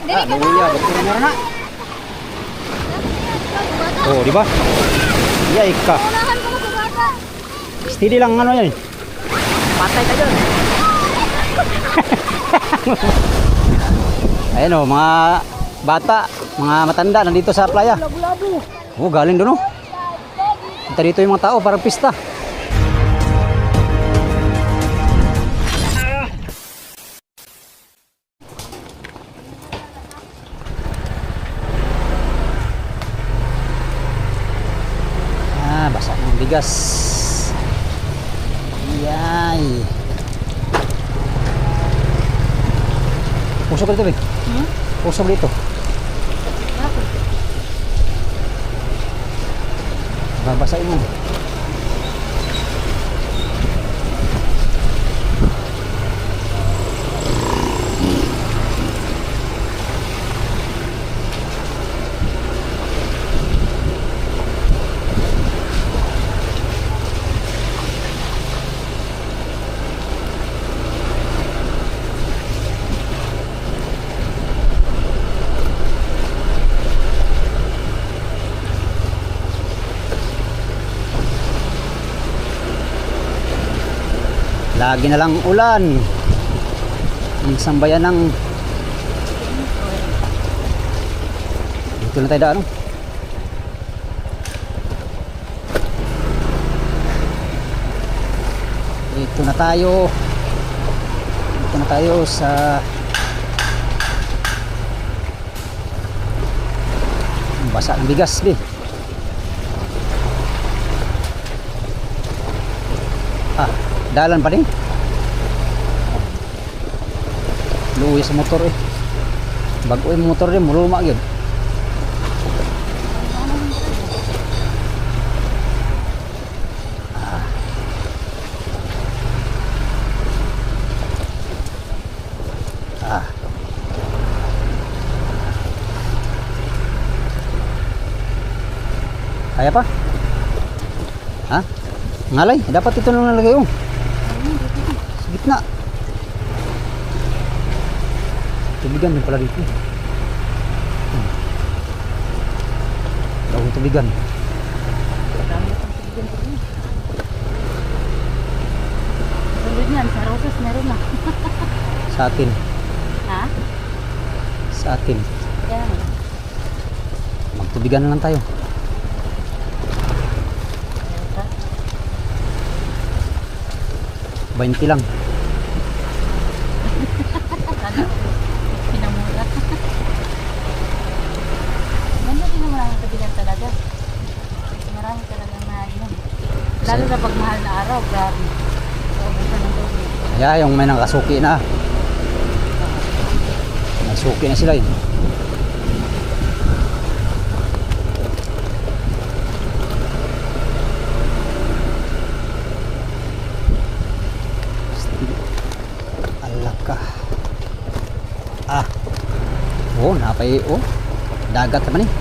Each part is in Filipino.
Ah, luya, betul na. Oh, di ba? Iya, ika. Steady lang ano yan. Patay ka dyan. Ayan o, mga bata, mga matanda nandito sa playa. Oh, galing doon o. Kita dito yung mga tao, parang pista. Ah, basa ng bigas. Yay. Pusok dito, be. Pusok dito. Babasahin mo. Lagi na lang ulan. Ang sambayan ng dito na tayo daan. Dito na tayo. Dito na tayo sa basa ng bigas, be. Ah, dalan pa din. Luwi sa motor eh. Bago yung motor din, muluma yun. Ah. Kaya pa? Ha? Ngalay, dapat ito nang nalagay yung. Sa gitna. Tubigan din pala dito. Daw tubigan. Sunod yan, sa Rosas meron na. Sa atin. Ha? Sa atin. Kaya na. Magtubigan na lang tayo. Ayun 20 lang. Pinamura. Ganda din naman ang kabilan talaga. Marami talaga na yun. Lalo na pag mahal na araw, grabe. Paubusan ng tubig. Kaya yung may nakasuki na. Nasuki na sila yun. Alaka. Ah. Oh, napay oh. Dagat naman eh.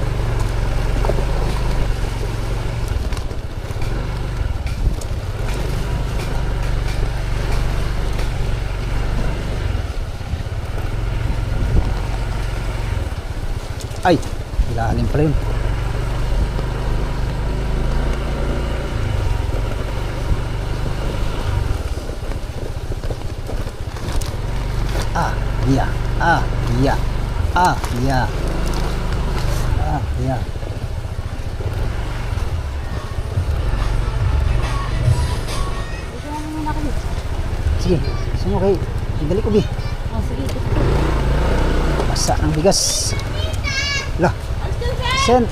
Ay, ilalim pala yun. Ah, iya. Ah, iya. Ah, iya. Ah, iya. Sige, semua kay dali ko bi. Oh, sige. Basa ng bigas. Lah. Sen.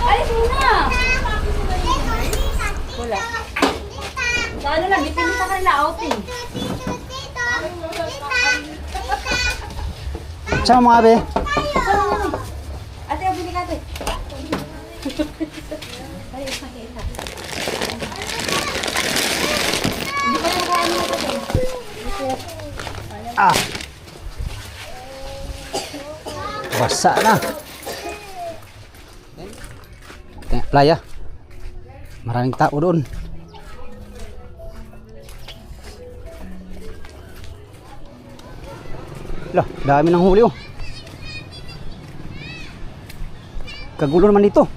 Alis muna! Wala. Sa ano lang, dipinta ka nila outing. Sama mga be. Ate, ang bili ka ate. Ay, isa. Hindi pa yung kaano na ito. Ah. Basa na. Playa. Maraming tao doon. Lah, dami ng huli oh. Kagulo naman dito.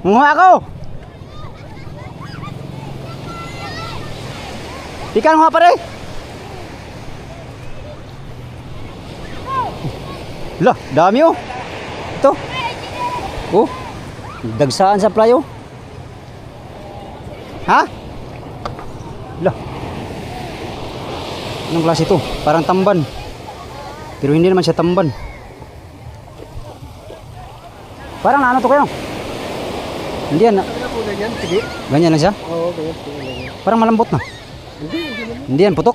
Munga ako. Ikan nga pare. Lah, dami oh. Ito. Oh. Dagsaan sa playo. Ha? Lah. Anong klase ito? Parang tamban. Pero hindi naman siya tamban. Parang ano to kayo? Hindi yan. Ganyan lang siya? Oo, ganyan. Parang malambot na. Hindi yan, putok.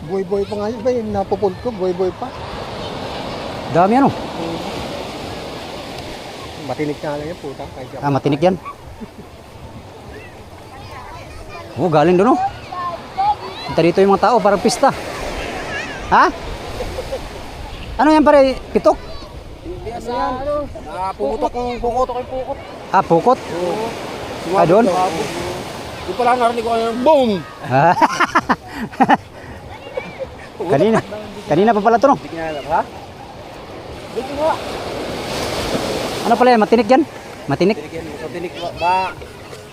Boy-boy pa nga yun ba? Yung napupul ko, boy-boy pa. Dami ano? Matinik nga lang yan, puta. Ah, matinik yan. Oh, galing doon oh. Kita dito yung mga tao, parang pista. Ha? Ano yan pare? Pitok? Pumutok yung pukot. Ah, pukot? Ah, doon? Di pala narinig ko yung boom! Kanina pa pala ito no? Ha? Ano pala yan? Matinik yan? Matinik? Tinik ba?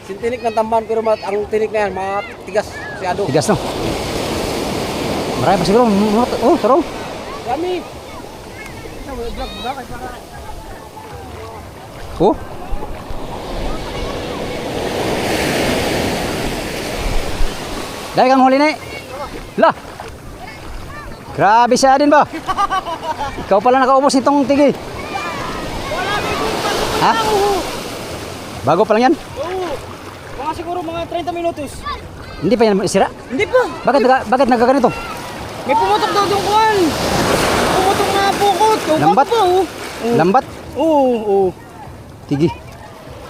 Sintinik ng tamban pero ang tinik na yan, matigas masyado. Tigas no? Marami pa siguro. Oh, taro. Dami! Oh. Dahil kang huli na eh. Lah. Grabe siya din ba? Ikaw pala nakaubos nitong tigi. Ha? Bago pa lang yan? Oo! Mga siguro mga 30 minutos. Hindi pa yan sira? Hindi pa! Bakit nagkaganito? May pumutok daw yung kuwan! Pumutok na pukot! Lambat? Lambat? Oo. Tigi.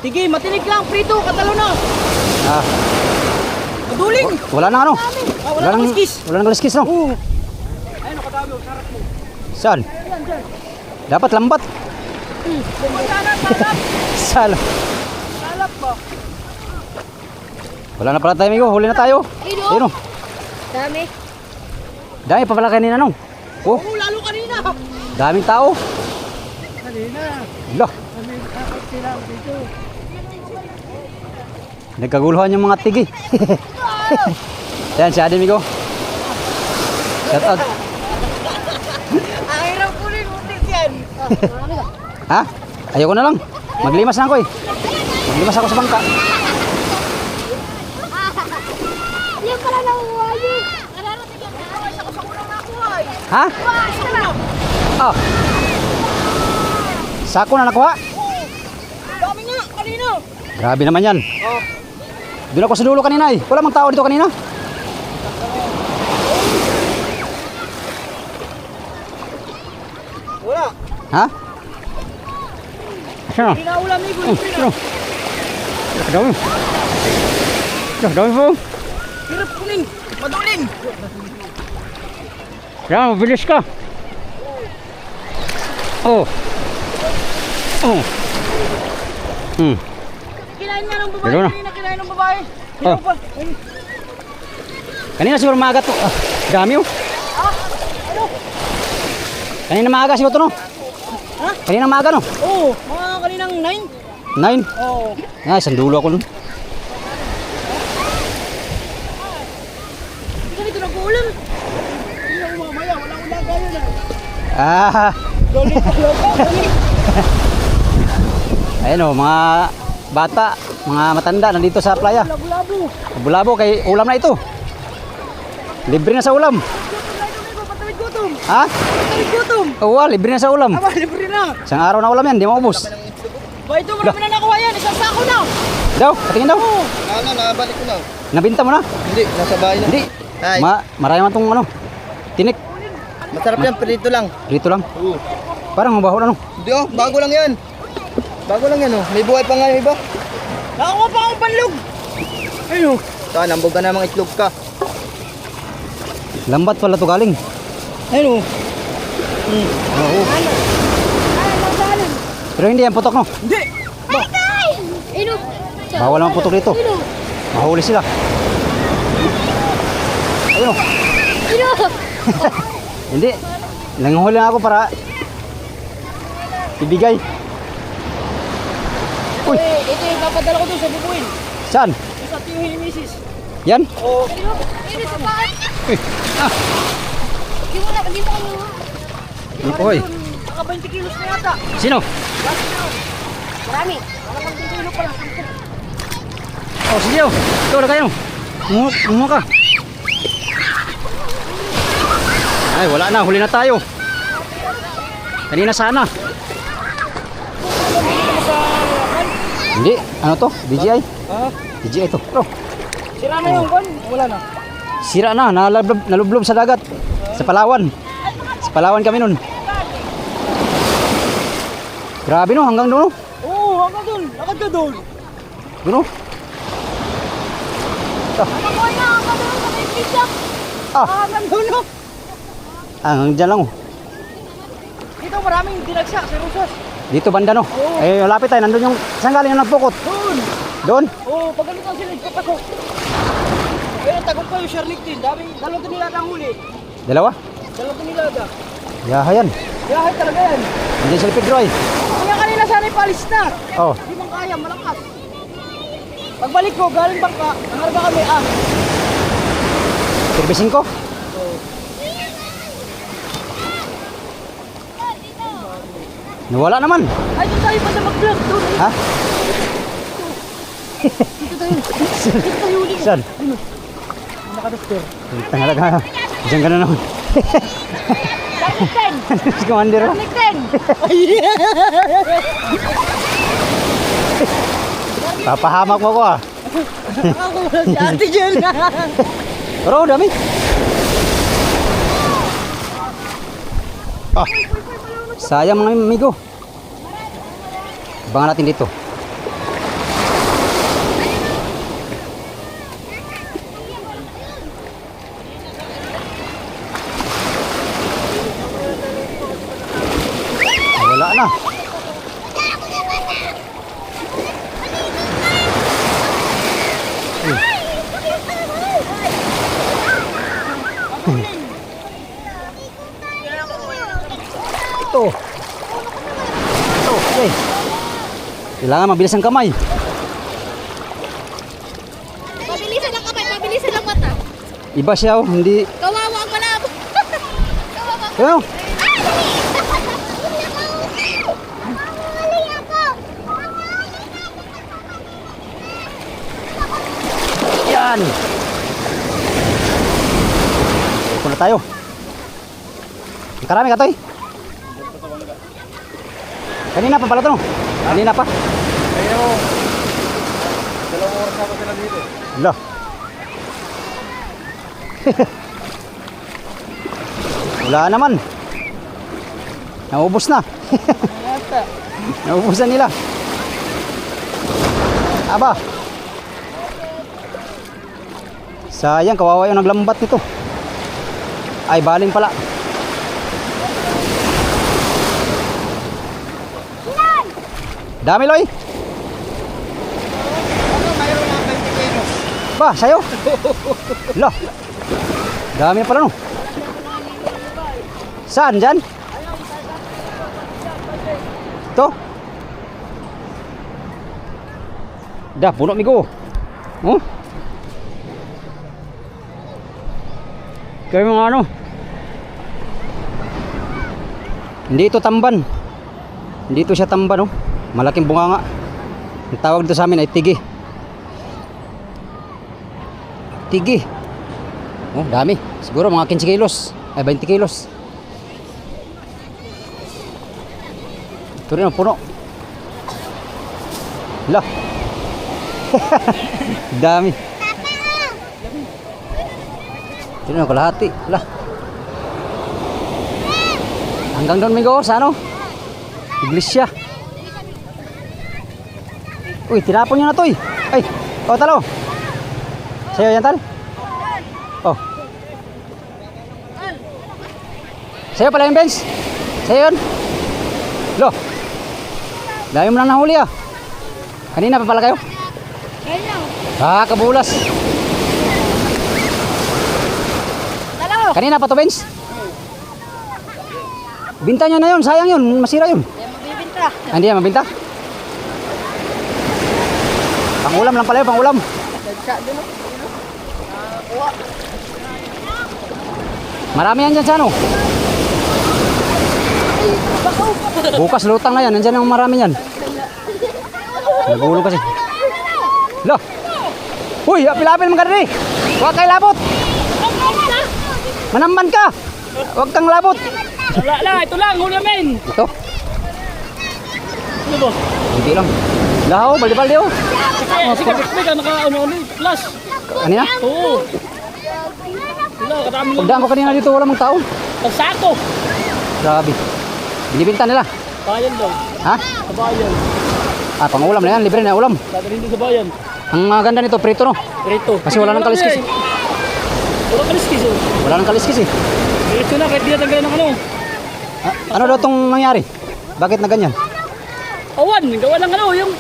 Tige, matinig lang, prito, katalo na! Ah, Maduling! wala na ano? Wala nang kaliskis. Wala nang kaliskis no? Oo. Ayun, nakadami, sarap mo. Saan? Dapat lambat. Sala. Salap ba? Wala na pala tayo amigo, huli na tayo. Ayun oh. Dami. Dami pa pala kanina no? Oh, Oo, lalo kanina! daming tao. Kanina, Lah, kami kakot sila dito. nagkaguluhan yung mga tigi. Yan si Adi amigo. Shout out. Ang hirap ko rin, utik yan! Ha? Ayoko na lang. Maglimas na ako eh. Maglimas ako sa bangka. Yan pala nakuha yun. Ha? Oh. Sako na nakuha? Dami nga, kanina! Grabe naman yan. Oh. Doon ako sa dulo kanina eh. Wala mang tao dito kanina. Wala! Ha? Sino? Pinaulam ni Gulong Sino? Dami. Dami po. Hirap kunin! Maduling! Yan, mabilis ka. Oh. Oh. Hmm. Kinain nga ng babae, Dalawa na. kanina kinain ng babae. Oh. Hirap pa. Kanina siguro maaga to. Ah, dami oh. Ano? Kanina maaga siguro to no? Ha? Kanina maaga no? Oo, mga kaninang 9. 9. Oo. Ay, sandulo ako nun. Hindi ka nito nag-uulam. Hindi ako mamaya, wala akong lagayan na. Ah. Galing ka, galing. Ayun oh, mga bata, mga matanda nandito sa playa. Labo-labo. Bulabo kay ulam na ito. Libre na sa ulam. Patawid gutom. Ha? Patawid gutom. Oo, libre na sa ulam. Aba, libre na. Isang araw na ulam yan, di maubos. Ba, ito marami na nakuha yan. Isang sako na. Daw, patingin daw. Ano, nabalik ko na. Nabinta mo na? Hindi, nasa bahay na. Hindi. Ay. Marami man tong ano. Tinik. Masarap yan, prito lang. Dito lang. Oo. Parang mabaho na no. Hindi oh, bago lang yan. Bago lang yan oh. May buhay pa nga yung iba. Nakakuha pa akong panlog. Ayun oh. Saan, nambog ka namang itlog ka. Lambat pala to galing. Ayun oh. Oo. Pero hindi yan putok no. Hindi. Ino. Bawal naman putok dito. Mahuli sila. Ayun o. Ino. Hindi. Nanguhuli lang ako para ibigay. Uy, Ito yung papadala ko doon sa bubuin. saan? Sa tiyuhin ni Mrs. Yan? Oo. Ino sa paan. Uy, Di mo na, di mo ano. ano po eh? Naka 20 kilos na yata. Sino? Marami. Naka 20 kilo pala. Oh, sige o. Ito na kayo. Kumuha ka. Ay, wala na. Huli na tayo. Kanina sana. Hindi. Ano to? DJI? Ha? DJI to. Bro. Sira na yung kon? Wala na. Sira na. Nalublob sa dagat. Sa Palawan. Sa Palawan kami nun. Grabe no. Hanggang doon no. Oo, hanggang doon. Lakad ka doon. Doon no. Ano ko na, ako doon sa may pizza. Ah. Hanggang doon no. Hanggang dyan lang oh. Dito maraming dinagsak sa Rosas. Dito banda no. Eh, lapit tayo. Nandun yung saan galing yung nagpukot. Doon. Doon. Oo, pag ganito ang silid, patakok. Ayun, tagok pa yung Sherlick din. Dalawang kanilada ang huli. Dalawa. Dalawang kanilada. Yahayan. Yahay talaga yan. Hindi sila Pedro eh. Kaya kanina sana ipalis na. Oh. Di man kaya, malakas. Pagbalik ko, galing bangka, nangarga kami, Servicing ko. Nawala naman. Ay, doon tayo pa sa mag-vlog, doon. Ha? Dito tayo uli. Saan? Nakaduster. Talaga. Diyan ka na naman. Darlington. Si Commander. Darlington. Papahamak mo ko ah. Ako wala si Ate Jen. Pero dami. Ah. Sayang mga amigo. Abangan natin dito. Wala na. Ito. Ito. Okay. Kailangan mabilis ang kamay. Mabilisan lang kamay, mabilisan lang mata. Iba siya oh. Hindi. Kawawa ang malabo. Kawawa. Ano? Ay! Huli ako! Yan. Punta tayo. Karami ka to eh. Kanina pa pala to no? Kanina pa. Ayun. Dalawang oras ako sila dito. Lah. Wala naman. Naubos na. Yata. Naubusan nila. Aba. Sayang, kawawa yung naglambat nito. Ay, baling pala. Dami, Loy. Ano, mayroon lang 20 kilos. Ba, sayo. Lo. Dami na pala no. Saan dyan? Ito. Dah, puno migo. Oh. Kayo mga ano. Hindi ito tamban. Hindi ito siya tamban, oh. Malaking bunganga. Ang tawag dito sa amin ay tigi. Tigi. Oh, dami. Siguro mga 15 kilos. Ay, 20 kilos. Ito rin ang puno. Lah. Dami. Ito rin ang kalahati. Lah. Hanggang doon migo sa ano? Iglesia. Uy, tinapon nyo na to eh. Ay, oh talo. Sa'yo yan tal? Oh. Sa'yo pala yung bench? Sa'yo yun? Lo. Dami mo lang nahuli ah. Kanina pa pala kayo? Ah, kabulas. Kanina pa to bench? Binta niya na yun, sayang yun, masira yun. Mabibinta. Ah, hindi yan mabinta? Pangulam lang pala yun, pangulam. Nagsa din o. Kuha. Marami yan dyan sa ano? Bukas lutang na yan, nandyan ang marami yan. Nagulong kasi. Lo! Uy, apil-apil mga kadri! Huwag kayo labot! Manamban ka! Huwag kang labot! Wala lang, ito lang, huli namin. Ito, Ano ba? hindi lang. Lahaw, baldi-baldi oh. Sige, sige, naka-ano, plus. Kanina? Oo. Wala, karami lang. Pagdaan ko kanina dito, wala mong tao. Pagsako. Grabe. Binibinta nila. Bayan daw. Ha? Sa bayan. Ah, pang-ulam na yan, libre na ulam. Dadalhin din sa bayan. Ang maganda nito, prito no? Rito. Kasi wala nang kaliskis. Wala kaliskis oh. Wala nang kaliskis eh. Ito na, kahit di natanggal ng ano. Ah, ano daw itong nangyari? Bakit na ganyan? Awan, gawa ng ano, yung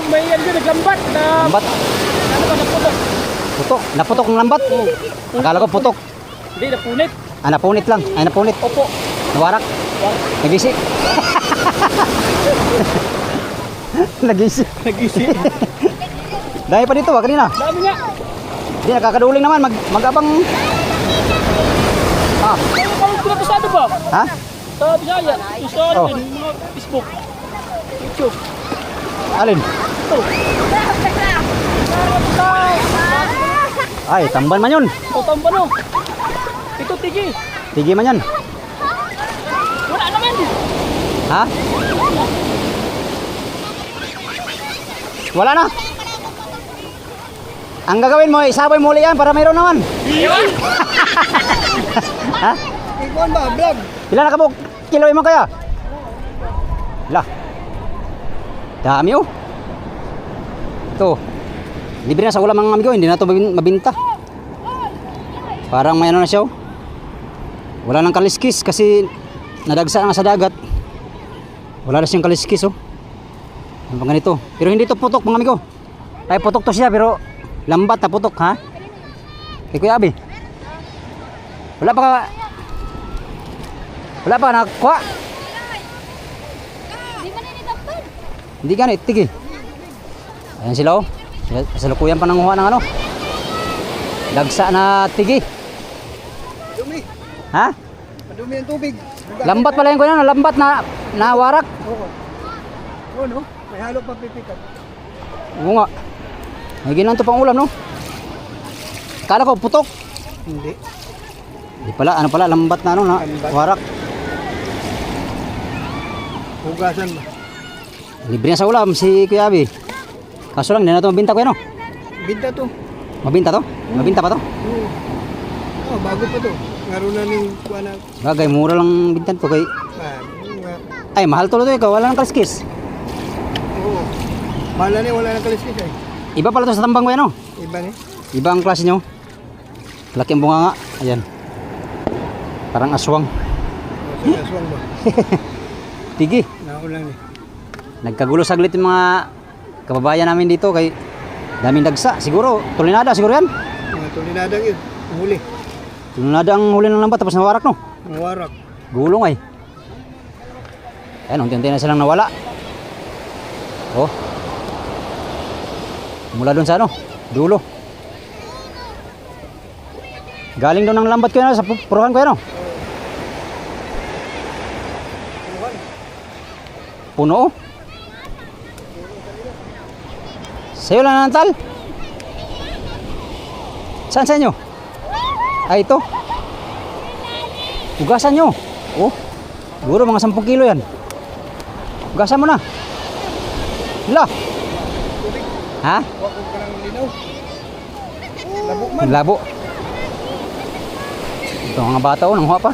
may ano dyan, naglambat na... Lambat? Ano ba, naputok? Putok? Naputok ng lambat? Oo. Akala ko putok. Hindi, napunit. Ah, napunit lang. Ay, napunit. Opo. Nawarak. Nagisi. Nagisi. Nag-isi. Dahil pa dito, kanina. Dami nga. Hindi, nakakaduling naman. Mag-abang... Ah, Ano parang pinapasado ba? ha? Sa Bisaya. Sa Oh. ano, yung mga Facebook. YouTube. Alin? Ito. Ay, tamban man yun. O, tambano. Ito, tigi. Tigi man yan. Wala naman. Ha? Wala na. Ang gagawin mo, isabay mo ulit yan para mayroon naman. Ha? Ikuan ba, vlog? Ilan na kabuk? Kiloin mo kaya? Lah. Dami oh. Ito. Libre na sa ulam mga amigo, hindi na ito mabinta. Parang may ano na siya oh. Wala nang kaliskis kasi nadagsa na sa dagat. Wala na siyang kaliskis oh. Ano pang ganito? Pero hindi to putok mga amigo. Ay putok to siya pero lambat na putok ha. Kay Kuya Abi. Wala pa nakuha. Hindi ganit, tigi. Ayan sila oh. Salukuyan pa nanguha ng ano. Dagsa na tigi. Dumi. Ha? Madumi ang tubig. Lambat pala yung kuya, lambat na warak. Oo. Oo, no? May halo pa pipikat. Oo nga. May ginan to pang ulam no. Kala ko putok. Hindi. Di pala, ano pala, lambat na ano na Lambat. warak. Hugasan ba? Libre na sa ulam si Kuya Abi. Kaso lang, hindi na ito mabinta kuya no. Binta to. Mabinta to? Mabinta pa to? Oo. Oh, bago pa to. Ngaro na ning kuha na. Bagay, mura lang bintan to kay... Nga. Ay, mahal to ito ikaw, wala nang kaliskis. Oo. Mahala na wala nang kaliskis ay. Iba pala to sa tambang kuya no. Iba ni. Iba ang klase nyo. Laki ang bunga nga. Ayan. Parang aswang. Sa aswang ba? Tigi. Naulang ni. Nagkagulo saglit yung mga kababayan namin dito kay daming dagsa. Siguro, tulinada siguro yan. Mga tulinadang yun. Huli. Tulinada ang huli ng lambat tapos nawarak no. Ang warak. Gulong ay. Ayan, unti-unti na silang nawala. Oh. Mula doon sa ano, dulo. Galing doon ng lambat ko yan sa puruhan ko yan oh. Puno oh. Sa'yo lang nantal? Saan sa inyo? Ay ito. Ugasan nyo. Oh. Siguro mga 10 kilo yan. Ugasan mo na. Hala. Ha? Huwag ka lang linaw. Labok man. Labo. Ito mga bata oh, nanghuha pa.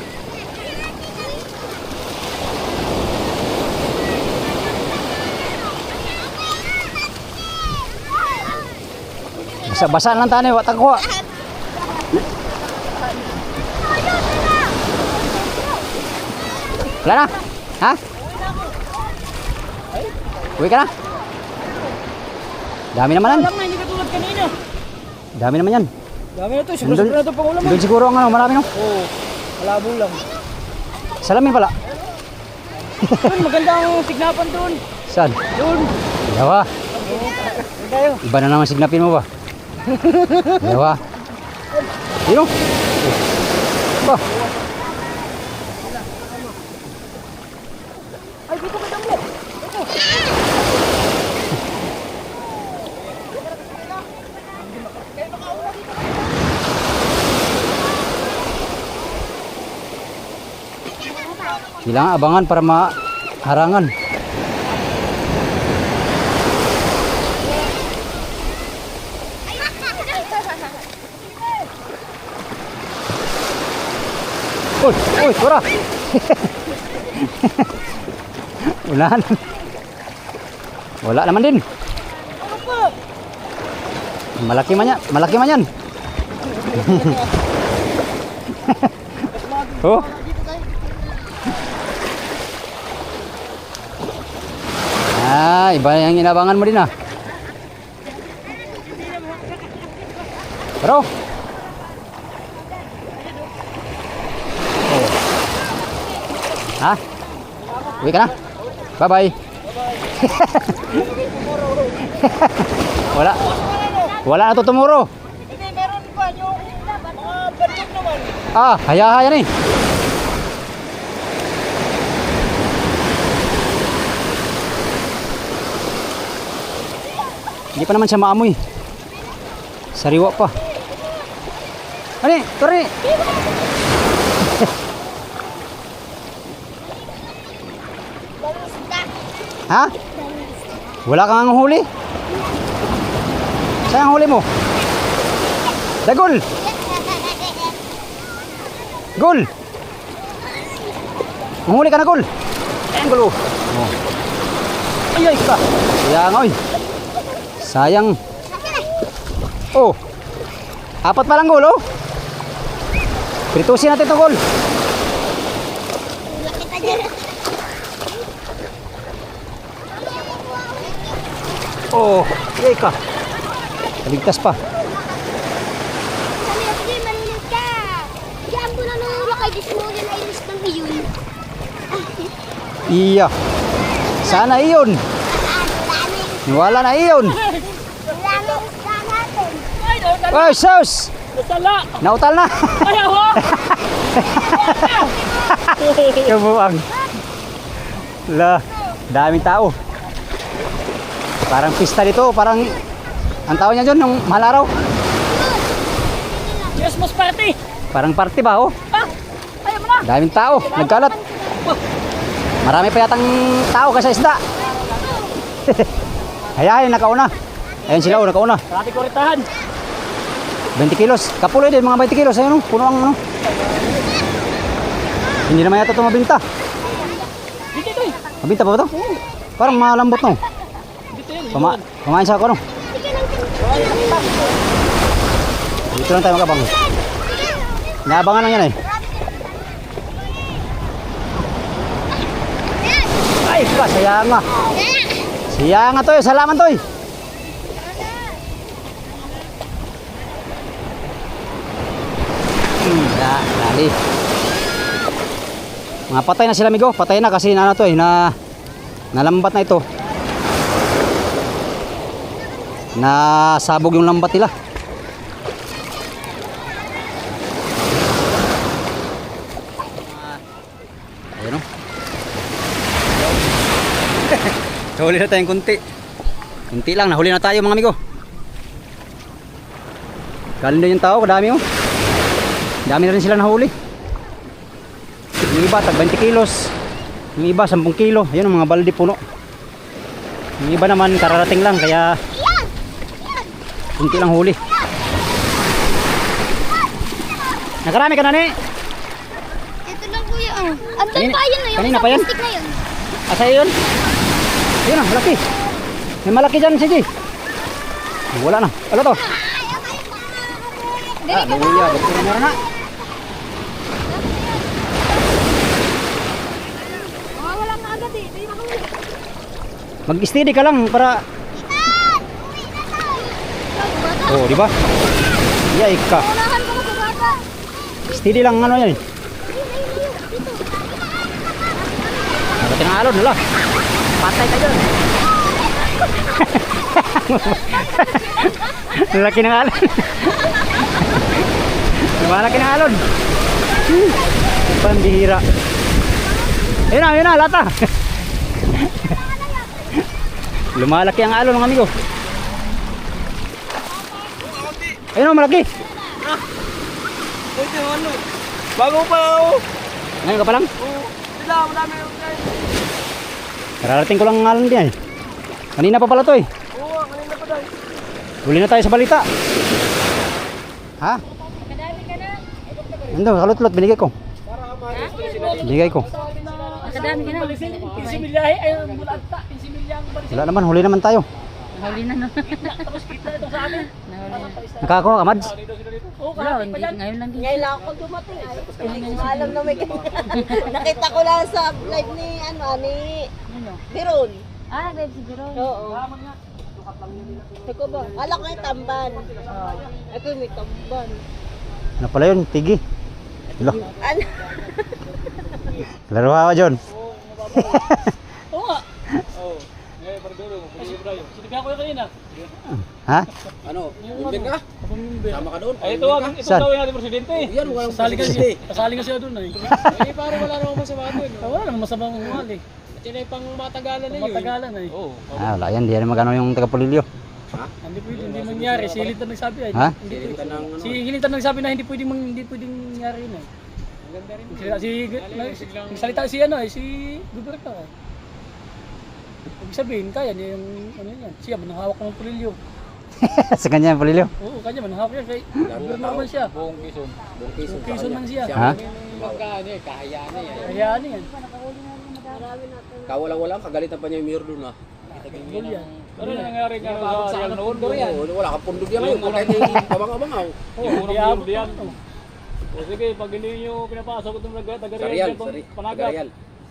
Basa-basa lang tani, wata kuha. Wala na? Ha? Uwi ka na? Dami naman yan. Alam na, hindi katulad kanina. Dami naman yan. Dami na to, siguro-siguro na to pang ulam. Doon siguro ang ano, marami no? Oo, malabo lang. Salamin pala. Doon, maganda ang signapan doon. Saan? Doon. Yawa. Tayo. Iba na naman signapin mo ba? Yawa. Yun o. Oh. Ay, dito ka damo. Kailangan abangan para maharangan. Uy, uy, tura. Ulan. Wala naman din. Malaki man yan. Malaki man yan. Oh. Ah, iba yang inabangan mo din ah. Bro. Oh. Ha? Uwi ka na? Bye-bye. Wala. Wala na to tomorrow. Hindi, meron pa yung mga bandok naman. Ah, haya-haya ni. Hindi pa naman siya maamoy. Sariwa pa. Ani, turi. Ha? Wala kang huli? Saan ang huli mo? Dagol. Gol. Manghuli ka na, Gol. Ayan, Gol. Oh. Ay, ay, ka. Sayang, oy. Sayang. Oh. Apat pa lang, Gol, oh. Pritusin natin ito, Gol. Oh, ay ka. Kaligtas pa. Iya. Sana iyon. Wala na iyon. Ay, sus. Nasala. Nautal na. Ayaw ho. Kabuang. La, daming tao. Parang pista dito, parang ang tao niya dyan, nung mahal araw. Christmas party. Parang party ba, oh? Ah, ayaw mo na. Daming tao, nagkalat. Marami pa yatang tao kasi isda. Hayahin, nakauna. Ayan sila, oh, nakauna. Parati ko ritahan. 20 kilos. Kapuloy din, mga 20 kilos. Ayun, oh, puno ang ano. Hindi naman yata ito mabinta. Dito ito eh. Mabinta pa ba ito? Parang malambot, no? Dito yun. Kumain sa ako, no? Dito lang tayo magabang. Naabangan lang yan, eh. Ay, sayang nga. Sayang nga to, eh. Salaman to, eh. Dali. Mga patay na sila, amigo. Patay na kasi na ano to, eh, na nalambat na ito. Nasabog yung lambat nila. Ayun, oh. Nahuli na tayong kunti. Kunti lang, nahuli na tayo mga amigo. Galing din yung tao, kadami, oh. Dami na rin sila nahuli. Yung iba, tag 20 kilos. Yung iba, 10 kilo. Ayun, mga balde puno. Yung iba naman, kararating lang. Kaya, kunti lang huli. Nakarami ka na, ni? Ito lang kuya. Andun pa yun. Yung Kanina pa yan? stick na yun. Asa yun? Ayun, malaki. May malaki dyan, sige. Wala na. Ano to? Ah, luya. Dito na meron na. Mag-steady ka lang para... Oh, di ba? Yay ka. Unahan ko sa bata. Steady lang ano yan. Nagating ang alon, wala. Patay ka dyan. Laki ng alon. Malaki ng alon. Pambihira. Yun na, lata. Lumalaki ang alon, mga amigo. Ayun, malaki. Ito ano? Bago pa ako. Ngayon ka pa lang? Sila, marami yung guys. Kararating ko lang ang alon din. Kanina pa pala to eh. Oo, kanina pa daw. Huli na tayo sa balita. Ha? Kadami ka na. Ando, kalot-lot, binigay ko. Binigay ko. Kadami ka na. Pinsimilyahe, ay, bulata. Pinsimilyahe ang balik. Wala naman, huli naman tayo. Nahuli na no. Tapos kita ito sa amin. Nahuli na. Nakakuha ka, Mads? Oo, Wala, kahapon pa yan. ngayon lang din. Ngayon lang ako dumating. Hindi ko alam na may nakita ko lang sa live ni ni Ano? Biron. Ah, babe, siguro. Oo. Ito ba? Kala ko yung tamban. Ito may tamban. Ano pala yun? Tigi. Lo, Ano? laro ka, John. Oo nga. Oo. Ngayon, Bardoro, sinibihan ko yung kanina. Ha? Ano? Bumben ka? Sama ka doon? Ay, ito Saan? daw yung ating presidente. Yan, walang Kasali ka presidente. siya. Kasali ka siya doon eh. Eh, parang wala namang masama doon. Wala namang masamang umuhal eh. At yun ay pang matagalan na yun. Matagalan eh. Oo. Ah, wala yan. Di yan magano yung taga-pulilyo. Hindi pwede, hindi mangyari. Si Hilitan nagsabi ay. Ha? Hindi pwede. Ito ng ano. Si Hilitan nagsabi na hindi pwedeng mangyari yun eh. Nagsalita si ano eh, si Guberta. Ibig sabihin, kaya niya yung ano yan. Siya, manahawak ng pulilyo. Sa kanya yung pulilyo. Oo, kanya manahawak yan. Kay Guberta naman siya. Buong Quezon. Buong Quezon. Quezon man siya. Ha? Magkano eh, kahayaan eh. Kaya ano yan. Kawalang-walang, kagalitan pa niya yung mayor doon ah. Gol yan. Ano nangyari nga sa ano noon? Oo, wala kang pundog yan ngayon. Kahit abang-abangaw. Yung unang diyan. O sige, pag hindi nyo pinapasok itong taga-real Sarial, dyan, panagat. Tagayal.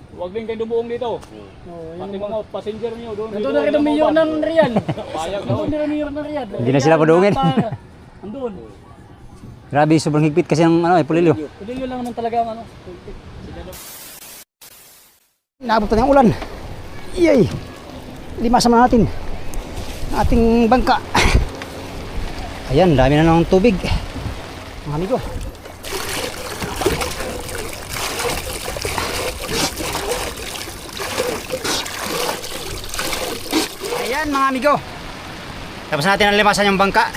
Huwag din kayo dumuong dito. Pati mga passenger nyo doon. Nandun na rin ang mayor ng Real. Payag daw. Nandun na rin ang mayor ng Real. Hindi na sila padungin. Andun. Grabe, sobrang higpit kasi ng ano, pulilyo. Pulilyo lang naman talaga ang ano. Naabot na ng ulan. Yay! Limasan na natin ang ating bangka. Ayan, dami na ng tubig. Mga amigo. Ayan mga amigo. Tapos natin ang limasan yung bangka.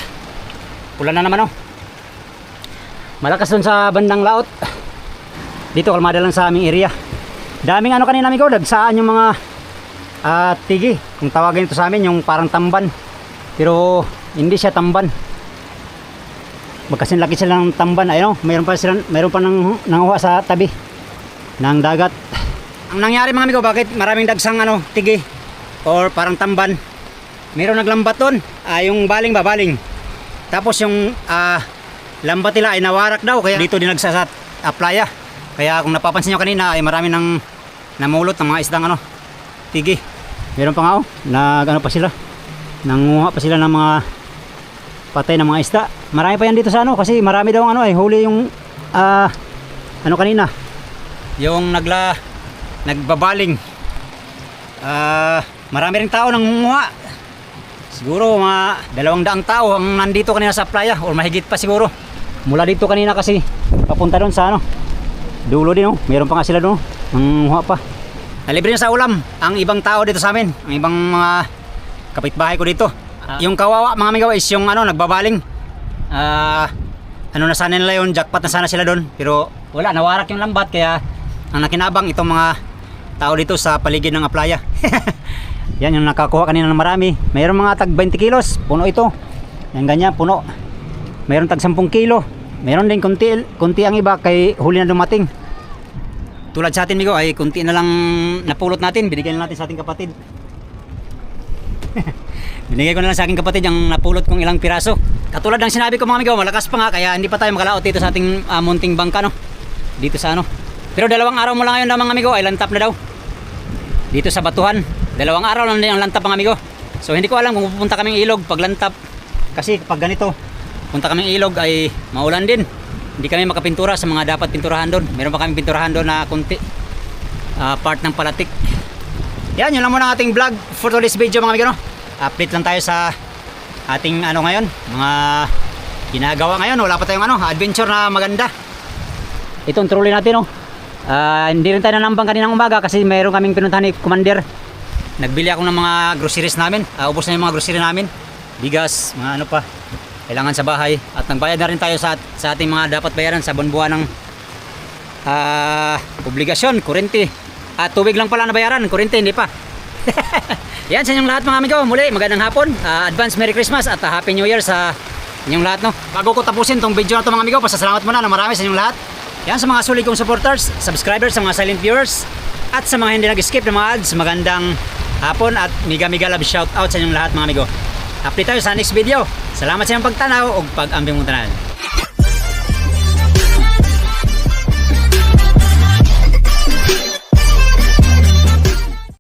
Pula na naman oh. Malakas dun sa bandang laot. Dito kalmada lang sa aming area. Daming ano kanina amigo, dagsaan yung mga tigi. Kung tawagin ito sa amin, yung parang tamban. Pero hindi siya tamban. Magkasin laki sila ng tamban. Ayun, mayroon pa nanguha sa tabi ng dagat. Ang nangyari mga amigo, bakit maraming dagsang ano, tigi or parang tamban? Mayroon naglambat doon. Yung baling ba, baling. Tapos yung lambat nila ay nawarak daw. Kaya dito dinagsa sa playa. Kaya kung napapansin nyo kanina ay marami nang namulot ng mga isdang ano, tigi. Meron pa nga oh, ano pa sila. Nanguha pa sila ng mga patay ng mga isda. Marami pa yan dito sa ano kasi marami daw ano huli yung ano kanina. Yung nagbabaling. Marami ring tao nangunguha. Siguro mga 200 tao ang nandito kanina sa playa o mahigit pa siguro. Mula dito kanina kasi papunta doon sa ano. Dulo din oh, meron pa nga sila doon. Nangunguha pa. Nalibre na sa ulam ang ibang tao dito sa amin, ang ibang mga kapitbahay ko dito. Yung kawawa mga amigo is yung ano nagbabaling. Ano na sana nila yun, jackpot na sana sila doon. Pero wala, nawarak yung lambat kaya ang nakinabang itong mga tao dito sa paligid ng playa. Yan yung nakakuha kanina ng marami. Mayroon mga tag 20 kilos, puno ito. Yan ganyan, puno. Mayroon tag 10 kilo. Mayroon din kunti ang iba kay huli na dumating. Tulad sa atin migo ay kunti na lang napulot natin, binigyan na natin sa ating kapatid. Binigay ko na lang sa aking kapatid yung napulot kong ilang piraso. Katulad ng sinabi ko mga amigo, malakas pa nga kaya hindi pa tayo makalaot dito sa ating munting bangka no. Dito sa ano. Pero 2 araw mo lang ngayon na mga amigo ay lantap na daw. dito sa Batuhan. 2 araw lang din ang lantap mga amigo. So hindi ko alam kung pupunta kaming ilog pag lantap. Kasi pag ganito, punta kaming ilog ay maulan din. Hindi kami makapintura sa mga dapat pinturahan doon. Meron pa kami pinturahan doon na kunti. Part ng palatik. Yan, yun lang muna ang ating vlog for today's video mga amigo, no? Update lang tayo sa ating ano ngayon, mga ginagawa ngayon. Wala pa tayong adventure na maganda. Itong trolley natin, no? Hindi rin tayo nanambang kaninang umaga kasi mayroon kaming pinuntahan ni Commander. Nagbili ako ng mga groceries namin. Ubos na yung mga groceries namin. Bigas, mga ano pa kailangan sa bahay. At nagbayad na rin tayo sa ating mga dapat bayaran sa buwan-buwan ng obligasyon, kurente. At tubig lang pala nabayaran, kurente hindi pa. Yan sa inyong lahat mga amigo. Muli, magandang hapon. Advance Merry Christmas at Happy New Year sa inyong lahat, no? Bago ko tapusin tong video na to mga amigo, pasasalamat muna na marami sa inyong lahat. Yan sa mga sulit kong supporters, subscribers, sa mga silent viewers, at sa mga hindi nag-skip ng mga ads. Magandang hapon at miga-miga love shout out sa inyong lahat mga amigo. Update tayo sa next video. Salamat sa inyong pagtanaw o pag-ambing mong tanan.